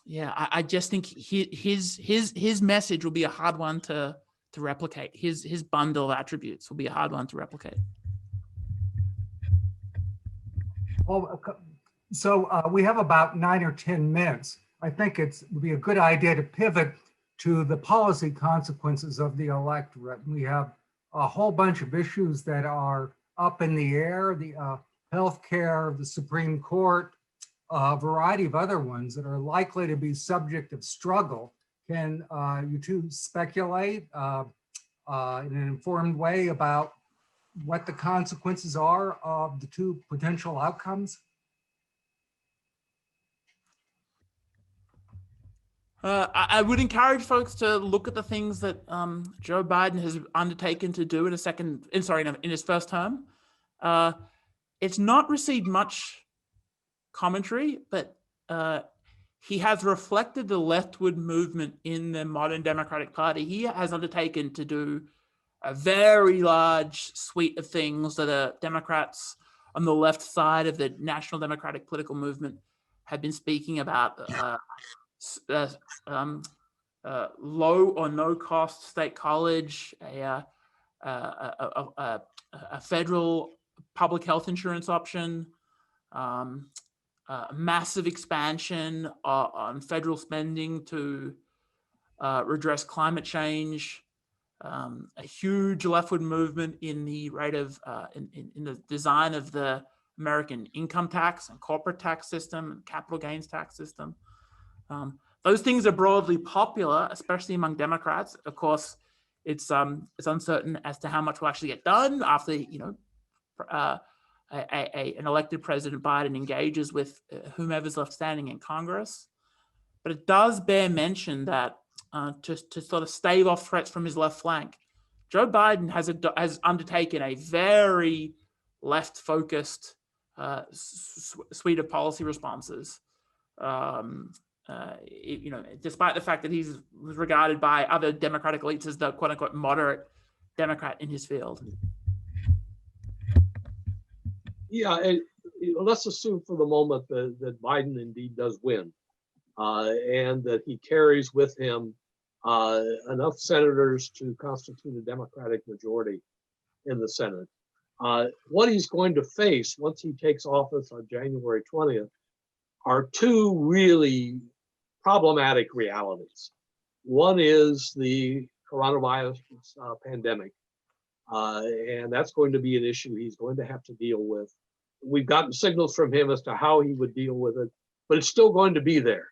C: yeah, I just think his message will be a hard one to replicate. His bundle of attributes will be a hard one to replicate.
B: Well, so we have about 9 or 10 minutes. I think it would be a good idea to pivot to the policy consequences of the electorate. We have a whole bunch of issues that are up in the air, the healthcare, the Supreme Court, a variety of other ones that are likely to be subject of struggle. Can you two speculate in an informed way about what the consequences are of the two potential outcomes?
C: I would encourage folks to look at the things that Joe Biden has undertaken to do in his first term. It's not received much commentary, but he has reflected the leftward movement in the modern Democratic Party. He has undertaken to do a very large suite of things that Democrats on the left side of the national Democratic political movement have been speaking about. Low or no cost state college, a federal public health insurance option, massive expansion on federal spending to redress climate change, a huge leftward movement in the rate of in the design of the American income tax and corporate tax system and capital gains tax system. Those things are broadly popular, especially among Democrats. Of course, it's uncertain as to how much will actually get done after an elected President Biden engages with whomever's left standing in Congress. But it does bear mention that to sort of stave off threats from his left flank, Joe Biden has undertaken a very left-focused suite of policy responses. Despite the fact that he was regarded by other Democratic elites as the quote-unquote moderate Democrat in his field.
D: Yeah, and let's assume for the moment that Biden indeed does win, and that he carries with him enough senators to constitute a Democratic majority in the Senate. What he's going to face once he takes office on January 20th are two really problematic realities. One is the coronavirus pandemic, and that's going to be an issue he's going to have to deal with. We've gotten signals from him as to how he would deal with it, but it's still going to be there.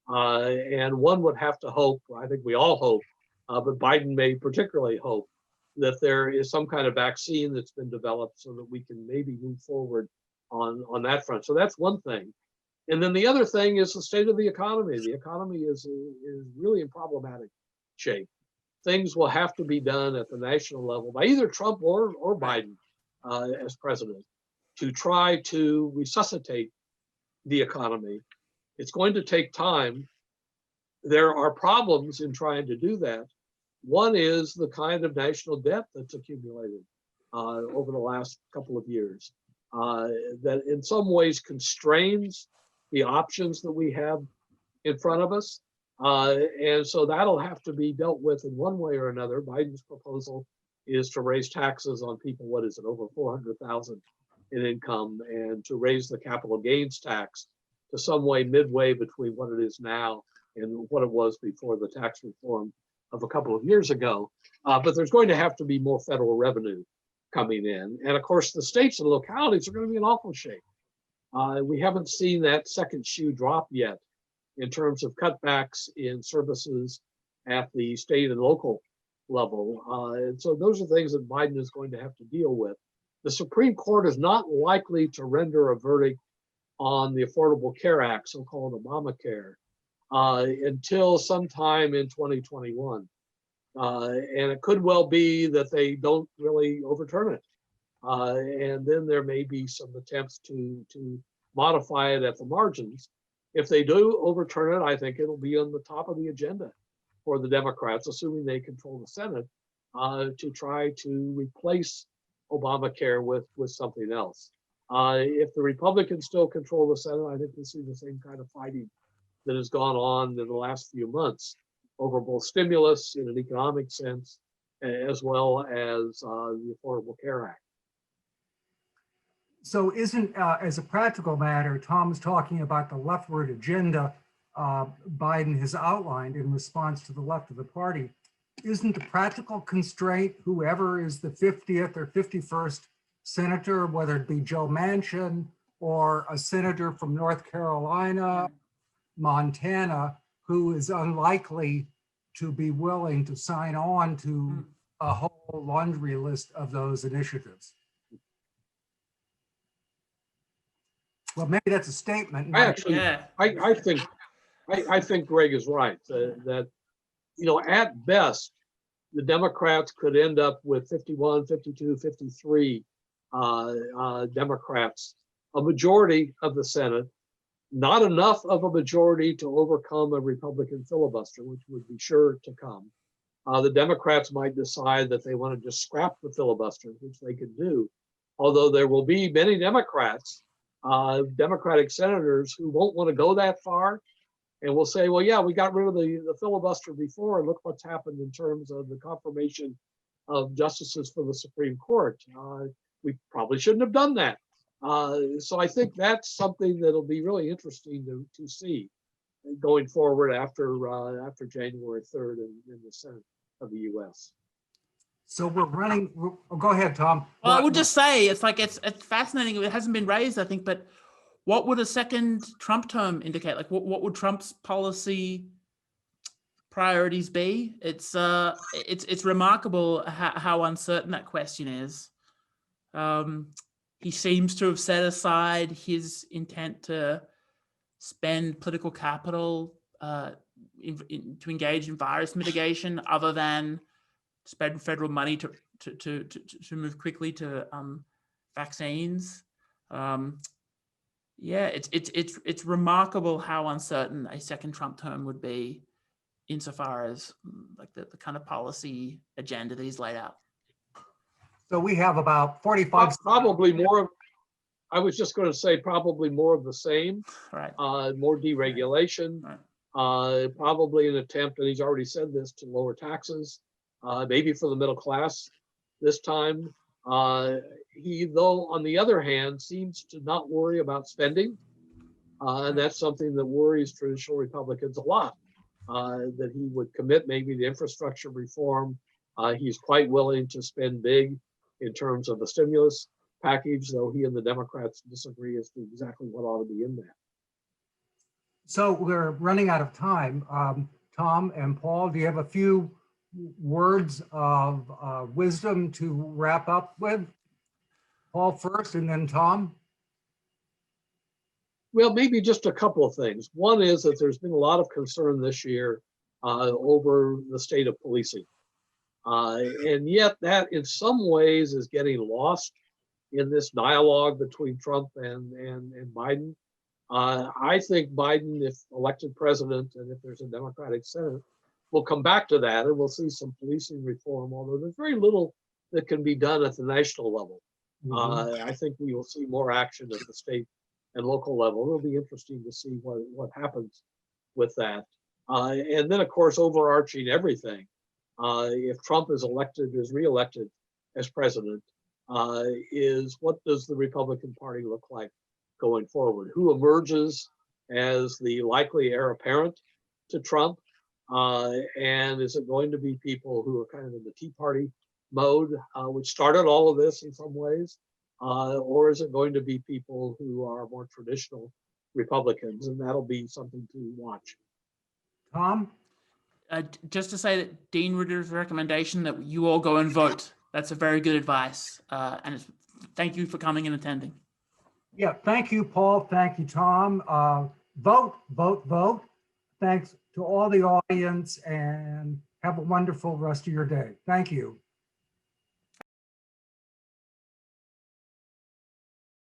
D: And one would have to hope, I think we all hope, but Biden may particularly hope, that there is some kind of vaccine that's been developed so that we can maybe move forward on that front. So that's one thing. And then the other thing is the state of the economy. The economy is really in problematic shape. Things will have to be done at the national level by either Trump or Biden as president to try to resuscitate the economy. It's going to take time. There are problems in trying to do that. One is the kind of national debt that's accumulated over the last couple of years that in some ways constrains the options that we have in front of us. And so that'll have to be dealt with in one way or another. Biden's proposal is to raise taxes on people, what is it, over 400,000 in income, and to raise the capital gains tax to some way midway between what it is now in what it was before the tax reform of a couple of years ago. But there's going to have to be more federal revenue coming in. And of course, the states and localities are going to be in awful shape. We haven't seen that second shoe drop yet in terms of cutbacks in services at the state and local level. And so those are things that Biden is going to have to deal with. The Supreme Court is not likely to render a verdict on the Affordable Care Act, so-called Obamacare, until sometime in 2021. And it could well be that they don't really overturn it. And then there may be some attempts to modify it at the margins. If they do overturn it, I think it'll be on the top of the agenda for the Democrats, assuming they control the Senate, to try to replace Obamacare with something else. If the Republicans still control the Senate, I think we'll see the same kind of fighting that has gone on in the last few months over both stimulus in an economic sense, as well as the Affordable Care Act.
B: So isn't, as a practical matter, Tom's talking about the leftward agenda Biden has outlined in response to the left of the party. Isn't the practical constraint whoever is the 50th or 51st senator, whether it be Joe Manchin or a senator from North Carolina, Montana, who is unlikely to be willing to sign on to a whole laundry list of those initiatives? Well, maybe that's a statement.
D: I think Greg is right that, at best, the Democrats could end up with 51, 52, 53 Democrats, a majority of the Senate, not enough of a majority to overcome a Republican filibuster, which would be sure to come. The Democrats might decide that they want to just scrap the filibuster, which they could do, although there will be many Democrats, Democratic senators who won't want to go that far and will say, well, yeah, we got rid of the filibuster before, and look what's happened in terms of the confirmation of justices for the Supreme Court. We probably shouldn't have done that. So I think that's something that'll be really interesting to see going forward after January 3rd in the Senate of the U.S.
B: So we're running. Go ahead, Tom.
C: Well, I would just say it's fascinating. It hasn't been raised, I think, but what would a second Trump term indicate? Like, what would Trump's policy priorities be? It's remarkable how uncertain that question is. He seems to have set aside his intent to spend political capital to engage in virus mitigation, other than spend federal money to move quickly to vaccines. Yeah, it's remarkable how uncertain a second Trump term would be, insofar as like the kind of policy agenda that he's laid out.
B: So we have about 45.
D: Probably more. I was just going to say probably more of the same.
C: Right.
D: More deregulation. Right. Probably an attempt, and he's already said this, to lower taxes. Maybe for the middle class this time. He, though, on the other hand, seems to not worry about spending. And that's something that worries traditional Republicans a lot, that he would commit maybe to infrastructure reform. He's quite willing to spend big in terms of the stimulus package, though he and the Democrats disagree as to exactly what ought to be in that.
B: So we're running out of time. Tom and Paul, do you have a few words of wisdom to wrap up with? Paul first, and then Tom.
D: Well, maybe just a couple of things. One is that there's been a lot of concern this year over the state of policing. And yet that in some ways is getting lost in this dialogue between Trump and Biden. I think Biden, if elected president, and if there's a Democratic Senate, we'll come back to that, and we'll see some policing reform, although there's very little that can be done at the national level. I think we will see more action at the state and local level. It'll be interesting to see what happens with that. And then, of course, overarching everything, if Trump is reelected as president, is what does the Republican Party look like going forward? Who emerges as the likely heir apparent? to Trump? And is it going to be people who are kind of in the Tea Party mode, which started all of this in some ways? Or is it going to be people who are more traditional Republicans? And that'll be something to watch.
B: Tom?
C: Just to say that Dean Ritter's recommendation that you all go and vote. That's a very good advice. And thank you for coming and attending.
B: Yeah, thank you, Paul. Thank you, Tom. Vote, vote, vote. Thanks to all the audience and have a wonderful rest of your day. Thank you.